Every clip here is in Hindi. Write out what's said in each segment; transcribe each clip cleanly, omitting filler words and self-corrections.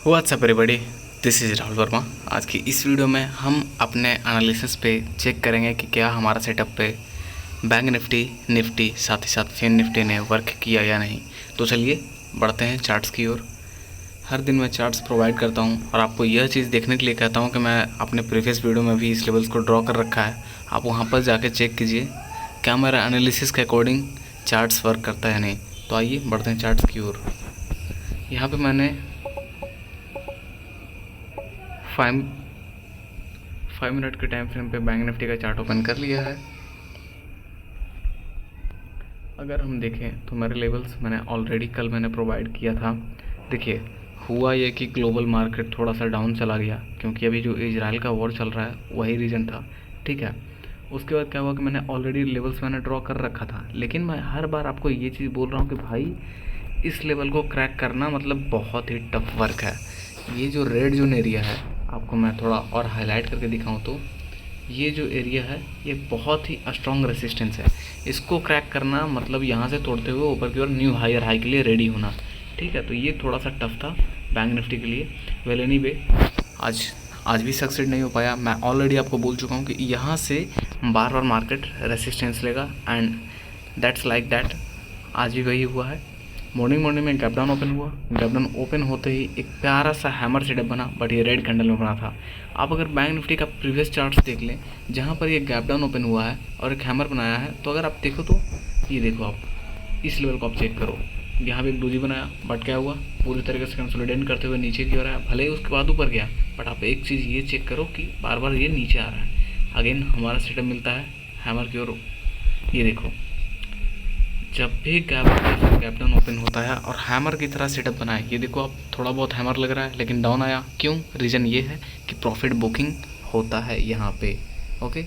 WhatsApp everybody, this is Rahul Verma. आज की इस वीडियो में हम अपने एनालिसिस पे चेक करेंगे कि क्या हमारा सेटअप पे बैंक निफ्टी साथ ही साथ फिन निफ्टी ने वर्क किया या नहीं। तो चलिए बढ़ते हैं चार्ट्स की ओर। हर दिन मैं चार्ट्स प्रोवाइड करता हूं और आपको यह चीज़ देखने के लिए कहता हूं कि मैं अपने प्रीवियस वीडियो में भी इस लेवल्स को ड्रॉ कर रखा है। आप वहां पर जाके चेक कीजिए क्या मेरा एनालिसिस के अकॉर्डिंग चार्ट्स वर्क करता है या नहीं। तो आइए बढ़ते हैं चार्ट्स की ओर। यहाँ पर मैंने 5 मिनट के टाइम फ्रेम पे बैंक निफ्टी का चार्ट ओपन कर लिया है। अगर हम देखें तो मेरे लेवल्स मैंने ऑलरेडी कल मैंने प्रोवाइड किया था। देखिए हुआ ये कि ग्लोबल मार्केट थोड़ा सा डाउन चला गया क्योंकि अभी जो इजराइल का वॉर चल रहा है वही रीज़न था, ठीक है। उसके बाद क्या हुआ कि मैंने ऑलरेडी लेवल्स मैंने ड्रॉ कर रखा था, लेकिन मैं हर बार आपको ये चीज़ बोल रहा हूँ कि भाई इस लेवल को क्रैक करना मतलब बहुत ही टफ वर्क है। ये जो रेड जोन एरिया है, आपको मैं थोड़ा और हाईलाइट करके दिखाऊं तो ये जो एरिया है ये बहुत ही स्ट्रॉन्ग रेसिस्टेंस है। इसको क्रैक करना मतलब यहाँ से तोड़ते हुए ऊपर की ओर न्यू हायर हाई के लिए रेडी होना, ठीक है। तो ये थोड़ा सा टफ था बैंक निफ्टी के लिए। वेल एनीवे आज भी सक्सेड नहीं हो पाया। मैं ऑलरेडी आपको बोल चुका हूँ कि यहाँ से बार बार मार्केट रेसिस्टेंस लेगा एंड दैट्स लाइक दैट। आज भी वही हुआ है। मॉर्निंग में गैप डाउन ओपन हुआ। गैप डाउन ओपन होते ही एक प्यारा सा हैमर सेटअप बना, बट ये रेड कैंडल में बना था। आप अगर बैंक निफ्टी का प्रीवियस चार्ट्स देख लें जहाँ पर ये गैप डाउन ओपन हुआ है और एक हैमर बनाया है, तो अगर आप देखो तो ये देखो, आप इस लेवल को आप चेक करो। यहाँ पे एक डोजी बनाया, बट क्या हुआ, पूरी तरीके से कंसोलिडेट करते हुए नीचे की ओर आया। भले ही उसके बाद ऊपर गया, बट आप एक चीज़ ये चेक करो कि बार बार ये नीचे आ रहा है। अगेन हमारा सेटअप मिलता है हैमर की ओर। ये देखो, जब भी गैप डाउन ओपन होता है और हैमर की तरह सेटअप बनाए, ये देखो आप, थोड़ा बहुत हैमर लग रहा है लेकिन डाउन आया। क्यों? रीज़न ये है कि प्रॉफिट बुकिंग होता है यहाँ पे, ओके।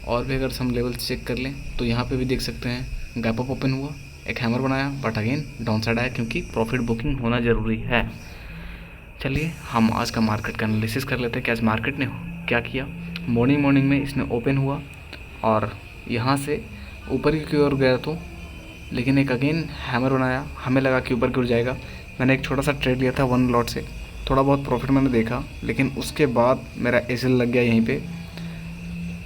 और भी अगर हम लेवल्स चेक कर लें तो यहाँ पे भी देख सकते हैं गैप अप ओपन हुआ, एक हैमर बनाया, बट अगेन डाउन साइड आया क्योंकि प्रॉफिट बुकिंग होना ज़रूरी है। चलिए हम आज का मार्केट का एनालिसिस कर लेते हैं कि आज मार्केट ने क्या किया। मॉर्निंग में इसने ओपन हुआ और यहाँ से ऊपर की ओर गया, तो लेकिन एक अगेन हैमर बनाया, हमें लगा कि ऊपर की ओर जाएगा। मैंने एक छोटा सा ट्रेड लिया था 1 लॉट से, थोड़ा बहुत प्रॉफिट मैंने देखा, लेकिन उसके बाद मेरा एसएल लग गया यहीं पे।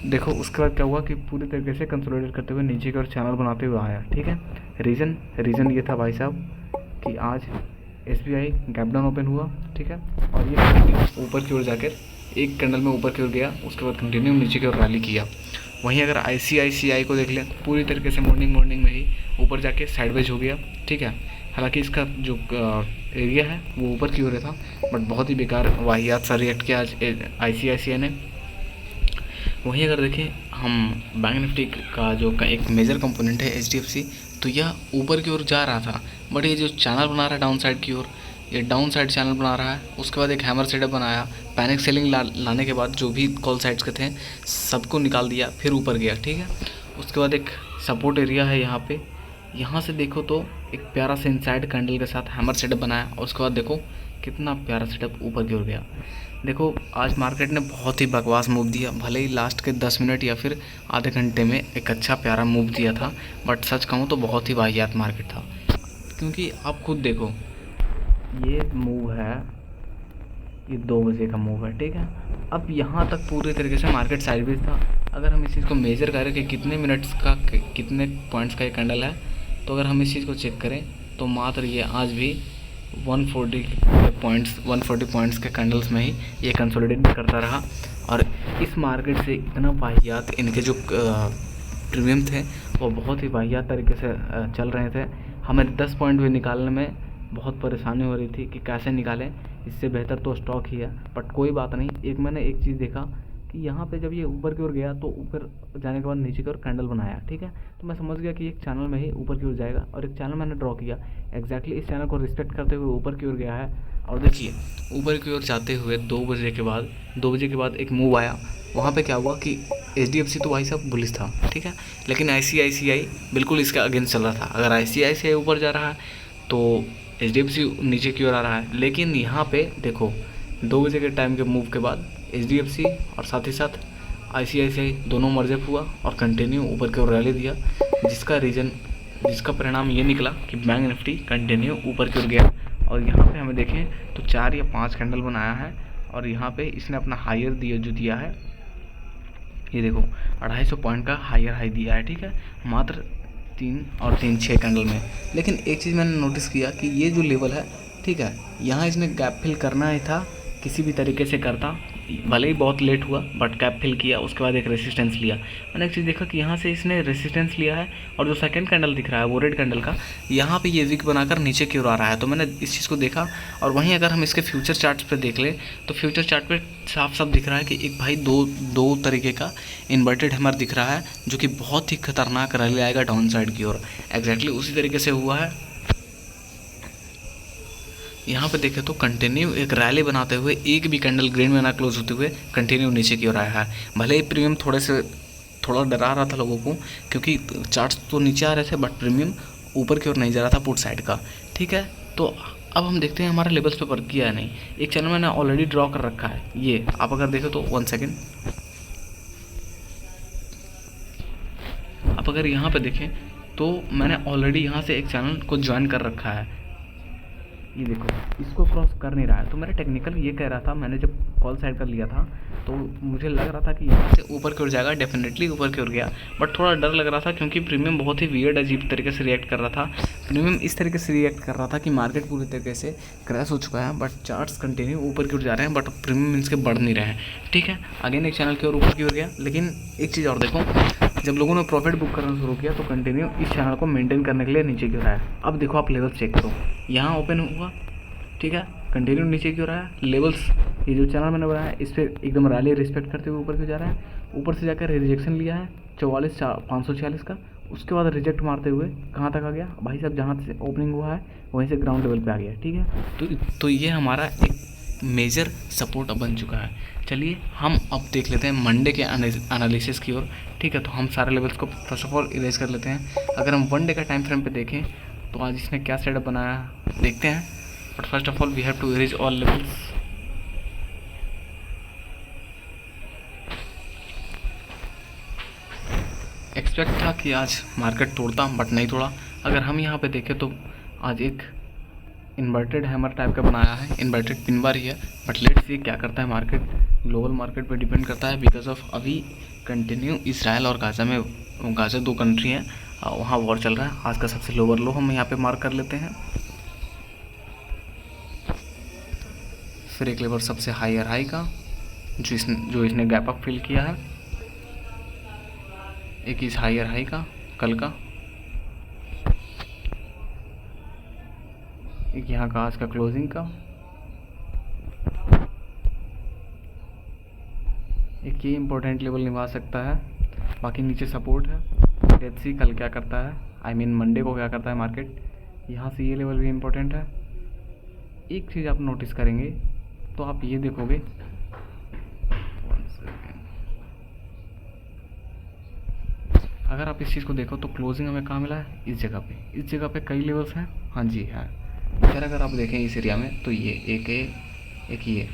देखो उसके बाद क्या हुआ कि पूरी तरीके से कंसोलिडेट करते हुए नीचे की ओर चैनल बनाते हुए आया, ठीक है। रीज़न ये था भाई साहब कि आज एसबीआई गैप डाउन ओपन हुआ, ठीक है, और ये ऊपर की ओर जाकर एक कैंडल में ऊपर की ओर गया, उसके बाद कंटिन्यू नीचे की ओर रैली किया। वहीं अगर आईसीआईसीआई को देख लें, पूरी तरीके से मॉर्निंग में ही ऊपर जाके साइडवेज हो गया, ठीक है। हालांकि इसका जो एरिया है वो ऊपर की ओर था, बट बहुत ही बेकार वाहियात सा रिएक्ट किया आज आईसीआईसीआई ने। वहीं अगर देखें हम बैंक निफ्टी का जो एक मेजर कंपोनेंट है एचडीएफसी, तो यह ऊपर की ओर जा रहा था, बट ये जो चैनल बना रहा है डाउन साइड की ओर, ये डाउन साइड चैनल बना रहा है। उसके बाद एक हैमर सेटअप बनाया, पैनिक सेलिंग लाने के बाद जो भी कॉल साइड्स के थे सबको निकाल दिया, फिर ऊपर गया, ठीक है। उसके बाद एक सपोर्ट एरिया है यहाँ पे, यहाँ से देखो तो एक प्यारा सा इनसाइड कैंडल के साथ हैमर सेटअप बनाया, और उसके बाद देखो कितना प्यारा सेटअप ऊपर की ओर गया। देखो आज मार्केट ने बहुत ही बकवास मूव दिया, भले ही लास्ट के 10 मिनट या फिर आधे घंटे में एक अच्छा प्यारा मूव दिया था, बट सच कहूँ तो बहुत ही वाहियात मार्केट था। क्योंकि आप खुद देखो, ये मूव है, ये 2 बजे का मूव है, ठीक है। अब यहाँ तक पूरी तरीके से मार्केट साइडवेज था। अगर हम इस चीज़ को मेजर करें कि कितने मिनट्स का कितने पॉइंट्स का ये कैंडल है, तो अगर हम इस चीज़ को चेक करें तो मात्र ये आज भी 140 पॉइंट्स के कैंडल्स में ही ये कंसोलिडेट करता रहा। और इस मार्केट से इतना वाहियात इनके जो प्रीमियम थे वो बहुत ही वाहियात तरीके से चल रहे थे। हमें 10 पॉइंट भी निकालने में बहुत परेशानी हो रही थी कि कैसे निकालें, इससे बेहतर तो स्टॉक ही है, बट कोई बात नहीं। मैंने एक चीज़ देखा कि यहाँ पे जब ये ऊपर की ओर गया तो ऊपर जाने के बाद नीचे की ओर कैंडल बनाया, ठीक है। तो मैं समझ गया कि एक चैनल में ही ऊपर की ओर जाएगा, और एक चैनल मैंने ड्रॉ किया एग्जैक्टली इस चैनल को रिस्पेक्ट करते हुए ऊपर की ओर गया है। और देखिए ऊपर की ओर जाते हुए 2 बजे के बाद एक मूव आया। वहाँ पे क्या हुआ कि एचडीएफसी तो भाई साहब बुलिश था, ठीक है, लेकिन आईसीआईसीआई बिल्कुल इसका अगेंस्ट चल रहा था। अगर आईसीआईसीआई ऊपर जा रहा है तो एचडीएफसी नीचे की ओर आ रहा है, लेकिन यहाँ पे देखो 2 बजे के टाइम के मूव के बाद एचडीएफसी और साथ ही साथ आईसीआईसीआई दोनों मर्जअप हुआ और कंटिन्यू ऊपर की ओर रैली दिया, जिसका परिणाम ये निकला कि बैंक निफ्टी कंटिन्यू ऊपर की ओर गया और यहाँ पे हमें देखें तो 4 या 5 कैंडल बनाया है और यहाँ पे इसने अपना हायर दिया है, ये देखो 250 पॉइंट का हायर हाई दिया है, ठीक है, मात्र 3 और 3 6 कैंडल में। लेकिन एक चीज़ मैंने नोटिस किया कि ये जो लेवल है, ठीक है, यहाँ इसने गैप फिल करना ही था, किसी भी तरीके से करता, भले ही बहुत लेट हुआ बट गैप फिल किया, उसके बाद एक रेसिस्टेंस लिया। मैंने एक चीज़ देखा कि यहाँ से इसने रेसिस्टेंस लिया है और जो सेकंड कैंडल दिख रहा है वो रेड कैंडल का, यहाँ पे ये विक बनाकर नीचे की ओर आ रहा है। तो मैंने इस चीज़ को देखा और वहीं अगर हम इसके फ्यूचर चार्ट्स पे देख ले तो फ्यूचर चार्ट पे साफ साफ दिख रहा है कि एक भाई दो तरीके का इन्वर्टेड हैमर दिख रहा है, जो कि बहुत ही खतरनाक रैली आएगा डाउन साइड की ओर। एग्जैक्टली उसी तरीके से हुआ है। यहाँ पे देखें तो कंटिन्यू एक रैली बनाते हुए एक भी कैंडल ग्रीन में ना क्लोज होते हुए कंटिन्यू नीचे की ओर आया है। भले ही प्रीमियम थोड़ा डरा रहा था लोगों को, क्योंकि चार्ट्स तो नीचे आ रहे थे बट प्रीमियम ऊपर की ओर नहीं जा रहा था पुट साइड का, ठीक है। तो अब हम देखते हैं हमारे लेवल्स पे वर्क किया है नहीं। एक चैनल मैंने ऑलरेडी ड्रॉ कर रखा है, ये आप अगर देखें तो 1 सेकेंड, आप अगर यहाँ पे देखें तो मैंने ऑलरेडी यहाँ से एक चैनल को ज्वाइन कर रखा है, ये देखो इसको क्रॉस कर नहीं रहा है। तो मेरा टेक्निकल ये कह रहा था, मैंने जब कॉल साइड कर लिया था तो मुझे लग रहा था कि यहाँ से ऊपर की ओर जाएगा, डेफिनेटली ऊपर की ओर गया, बट थोड़ा डर लग रहा था क्योंकि प्रीमियम बहुत ही वियर्ड अजीब तरीके से रिएक्ट कर रहा था। प्रीमियम इस तरीके से रिएक्ट कर रहा था कि मार्केट पूरी तरीके से क्रैश हो चुका है, बट चार्ट्स कंटिन्यू ऊपर की ओर जा रहे हैं, बट प्रीमियम इनके बढ़ नहीं रहे हैं, ठीक है। अगेन एक चैनल की ओर ऊपर की ओर गया। लेकिन एक चीज़ और देखो, जब लोगों ने प्रॉफिट बुक करना शुरू किया तो कंटिन्यू इस चैनल को मेंटेन करने के लिए नीचे की ओर आया। अब देखो आप लेवल चेक करो, यहाँ ओपन हुआ, ठीक है, कंटिन्यू नीचे की ओर आया। लेवल्स ये जो चैनल मैंने बनाया है इस पर एकदम रैली रिस्पेक्ट करते हुए ऊपर की जा रहा है। ऊपर से जाकर रिजेक्शन लिया है 546 का, उसके बाद रिजेक्ट मारते हुए कहाँ तक आ गया भाई साहब, जहाँ से ओपनिंग हुआ है वहीं से ग्राउंड लेवल पे आ गया, ठीक है। तो ये हमारा एक मेजर सपोर्ट अब बन चुका है। चलिए हम अब देख लेते हैं मंडे के एनालिसिस की ओर, ठीक है। तो हम सारे लेवल्स को फर्स्ट ऑफ ऑल इरेज कर लेते हैं। अगर हम 1 डे का टाइम फ्रेम पे देखें तो आज इसने क्या सेटअप बनाया देखते हैं, but first of all we have to erase all levels. Expect था कि आज मार्केट तोड़ता बट नहीं तोड़ा। अगर हम यहाँ पे देखें तो आज एक इन्वर्टेड हैमर टाइप का बनाया है, इन्वर्टेड पिन बार ही है, बट लेट्स सी क्या करता है मार्केट। ग्लोबल मार्केट पे डिपेंड करता है, बिकॉज ऑफ अभी कंटिन्यू इसराइल और गाज़ा 2 कंट्री हैं, वहाँ वॉर चल रहा है। आज का सबसे लोअर लो हम यहाँ पे मार्क कर लेते हैं, फिर एक लेवल सबसे हायर हाई का जो इसने गैप अप फिल किया है, एक इस हायर हाई का कल का, एक यहाँ का आज का क्लोजिंग का, एक ये इम्पोर्टेंट लेवल निभा सकता है, बाकी नीचे सपोर्ट है। लेट्स सी कल क्या करता है, आई मीन मंडे को क्या करता है मार्केट। यहाँ से ये लेवल भी इम्पोर्टेंट है। एक चीज़ आप नोटिस करेंगे तो आप ये देखोगे, अगर आप इस चीज़ को देखो तो क्लोजिंग हमें कहाँ मिला है, इस जगह पे कई लेवल्स हैं, हाँ जी है। फिर अगर आप देखें इस एरिया में तो ये एक ये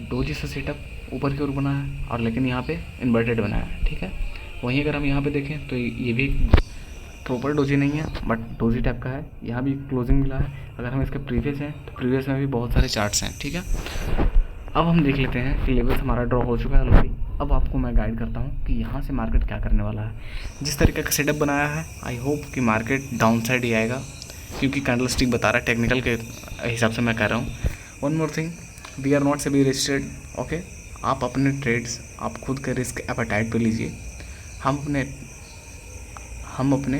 डोजी सा सेटअप ऊपर की ओर बना है, और लेकिन यहाँ पे इन्वर्टेड बना है, ठीक है। वहीं अगर हम यहाँ पे देखें तो ये भी प्रॉपर डोजी नहीं है बट डोजी टाइप का है, यहाँ भी क्लोजिंग मिला है। अगर हम इसके प्रीवियस हैं तो प्रीवियस में भी बहुत सारे चार्ट्स हैं, ठीक है। अब हम देख लेते हैं कि लेवल्स हमारा ड्रॉ हो चुका है ऑलरेडी। अब आपको मैं गाइड करता हूँ कि यहाँ से मार्केट क्या करने वाला है। जिस तरीके का सेटअप बनाया है आई होप कि मार्केट डाउन साइड ही आएगा, क्योंकि कैंडल स्टिक बता रहा है, टेक्निकल के हिसाब से मैं कह रहा हूँ। One more thing, we are not SEBI registered, okay. आप अपने ट्रेड्स आप खुद के रिस्क एपेटाइट पे लीजिए। हम अपने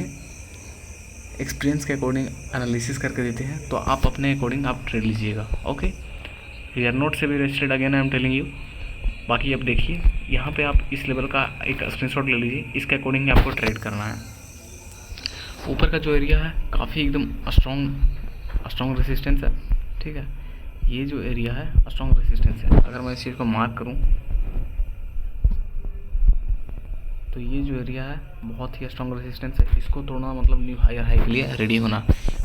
एक्सपीरियंस के अकॉर्डिंग एनालिसिस करके देते हैं, तो आप अपने अकॉर्डिंग आप ट्रेड लीजिएगा, okay. We are not SEBI registered, again I am telling you. बाकी अब देखिए यहाँ पे आप इस लेवल का एक स्क्रीनशॉट ले लीजिए, इसके अकॉर्डिंग आपको ट्रेड करना है। ऊपर का जो एरिया है काफ़ी एकदम स्ट्रॉन्ग रेसिस्टेंस है, ठीक है। ये जो एरिया है स्ट्रॉन्ग रेसिस्टेंस है। अगर मैं इस चीज़ को मार्क करूँ तो ये जो एरिया है बहुत ही स्ट्रॉन्ग रेसिस्टेंस है, इसको तोड़ना मतलब न्यू हायर हाई के लिए रेडी होना।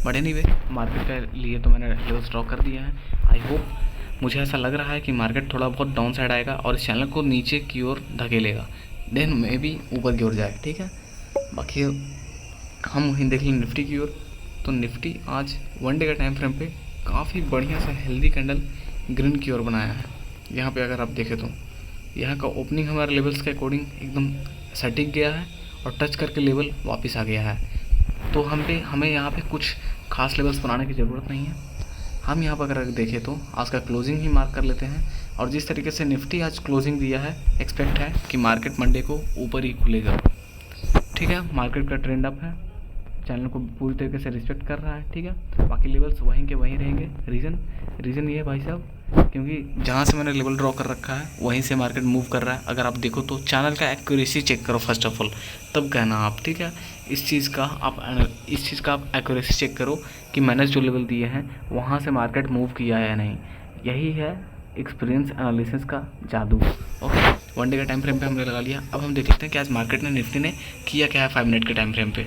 बट एनीवे मार्केट के लिए तो मैंने लेवल्स ड्रॉ कर दिया है। आई होप, मुझे ऐसा लग रहा है कि मार्केट थोड़ा बहुत डाउन साइड आएगा और इस चैनल को नीचे की ओर धकेलेगा, देन मे भी ऊपर की ओर जाए, ठीक है। बाकी हम वहीं देख लें निफ्टी की ओर, तो निफ्टी आज 1 डे का टाइम फ्रेम पे काफ़ी बढ़िया सा हेल्दी कैंडल ग्रीन की ओर बनाया है। यहाँ पे अगर आप देखें तो यहाँ का ओपनिंग हमारे लेवल्स के अकॉर्डिंग एकदम सटीक गया है और टच करके लेवल वापस आ गया है। तो हमें यहाँ पे कुछ खास लेवल्स बनाने की ज़रूरत नहीं है। हम यहाँ पर अगर देखें तो आज का क्लोजिंग ही मार्क कर लेते हैं, और जिस तरीके से निफ्टी आज क्लोजिंग दिया है, एक्सपेक्ट है कि मार्केट मंडे को ऊपर ही खुलेगा। ठीक है, मार्केट का ट्रेंड अप है, चैनल को पूरी तरीके से रिस्पेक्ट कर रहा है। ठीक है, बाकी लेवल्स वहीं के वहीं रहेंगे। रीज़न ये है भाई साहब, क्योंकि जहाँ से मैंने लेवल ड्रॉ कर रखा है वहीं से मार्केट मूव कर रहा है। अगर आप देखो तो चैनल का एक्यूरेसी चेक करो फर्स्ट ऑफ ऑल, तब कहना आप। ठीक है, इस चीज़ का आप एक्यूरेसी चेक करो कि मैंने जो लेवल दिए हैं वहाँ से मार्केट मूव किया है या नहीं। यही है एक्सपीरियंस एनालिसिस का जादू। ओके, वन डे का टाइम फ्रेम पे हमने लगा लिया। अब हम देख लेते हैं कि आज मार्केट ने निफ्टी ने किया क्या है 5 मिनट के टाइम फ्रेम पे।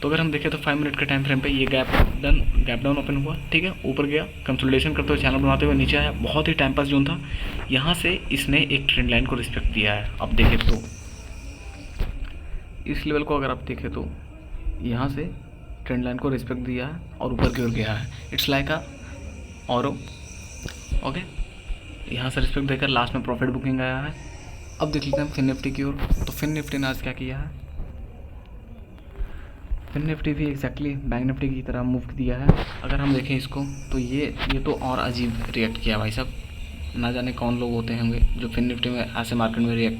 तो अगर हम देखें तो 5 मिनट के टाइम फ्रेम पे ये गैप डाउन ओपन हुआ। ठीक है, ऊपर गया, कंसोलिडेशन करते हुए चैनल बनाते हुए नीचे आया, बहुत ही टाइम पास जोन था। यहाँ से इसने एक ट्रेंड लाइन को रिस्पेक्ट दिया है। अब देखें तो इस लेवल को अगर आप देखें तो यहाँ से ट्रेंड लाइन को रिस्पेक्ट दिया है और ऊपर की ओर गया है। It's like a Auro. Okay, यहाँ से रिस्पेक्ट देकर लास्ट में प्रॉफिट बुकिंग आया है। अब देख लेते हैं फिन निफ्टी की ओर। तो फिन निफ्टी ने आज क्या किया है, फिन निफ्टी भी एक्जैक्टली बैंक निफ्टी की तरह मूव दिया है। अगर हम देखें इसको तो ये तो और अजीब रिएक्ट किया भाई साहब। ना जाने कौन लोग होते होंगे जो फिन निफ्टी में ऐसे मार्केट में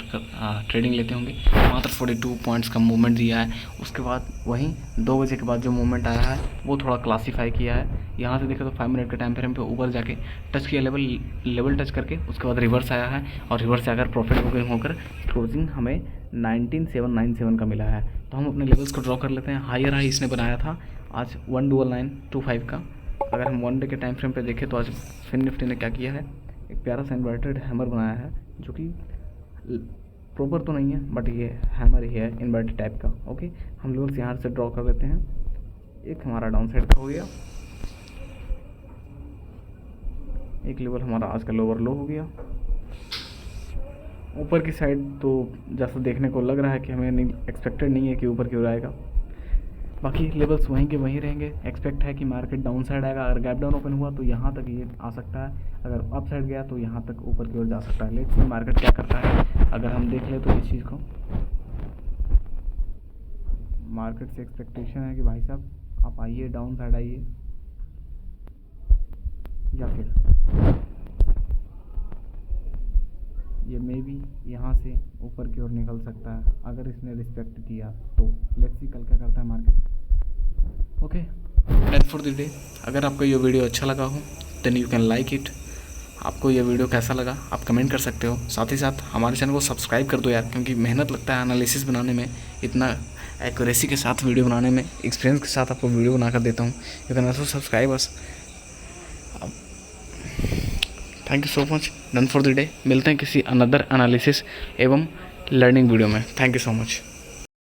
ट्रेडिंग लेते होंगे। मात्र 42 पॉइंट्स का मूवमेंट दिया है। उसके बाद वहीं 2 बजे के बाद जो मूवमेंट आया है वो थोड़ा क्लासीफाई किया है। यहाँ से देखें तो 5 मिनट के टाइम फ्रेम पे ऊपर जाके टच किया, लेवल टच करके उसके बाद रिवर्स आया है, और रिवर्स से आकर प्रॉफिट बुकिंग होकर क्लोजिंग हमें 19797 का मिला है। तो हम अपने लेवल्स को ड्रॉ कर लेते हैं। हायर हाई इसने बनाया था आज 12925 का। अगर हम वन डे के टाइम फ्रेम पे देखें तो आज फिन निफ्टी ने क्या किया है, एक प्यारा सा इन्वर्टेड हैमर बनाया है, जो कि प्रॉपर तो नहीं है बट ये हैमर ही है इन्वर्टेड टाइप का। ओके, हम लेवल्स यहाँ से ड्रॉ कर लेते हैं। एक हमारा डाउन साइड का हो गया, एक लेवल हमारा आज का लोअर लो हो गया। ऊपर की साइड तो जैसा देखने को लग रहा है कि हमें एक्सपेक्टेड नहीं है कि ऊपर की ओर आएगा। बाकी लेवल्स वहीं के वहीं रहेंगे। एक्सपेक्ट है कि मार्केट डाउन साइड आएगा। अगर गैप डाउन ओपन हुआ तो यहाँ तक ये आ सकता है, अगर अप साइड गया तो यहाँ तक ऊपर की ओर जा सकता है। लेट्स सी मार्केट क्या करता है। अगर हम देख ले तो इस चीज़ को, मार्केट से एक्सपेक्टेशन है कि भाई साहब आप आइए, डाउन साइड आइए, या फिर ये मे बी यहाँ से ऊपर की ओर निकल सकता है अगर इसने रिस्पेक्ट दिया तो। लेट्स सी कल क्या करता है market. Okay, that's for the day. अगर आपको ये वीडियो अच्छा लगा हो then you can like it. आपको ये वीडियो कैसा लगा आप कमेंट कर सकते हो। साथ ही साथ हमारे चैनल को सब्सक्राइब कर दो यार, क्योंकि मेहनत लगता है एनालिसिस बनाने में, इतना एक्यूरेसी के साथ वीडियो बनाने में, एक्सपीरियंस के साथ आपको वीडियो बना कर देता हूँ। You can also subscribe us. Thank you so much, done for the day. मिलते हैं किसी अनदर एनालिसिस एवं लर्निंग वीडियो में। Thank you so much.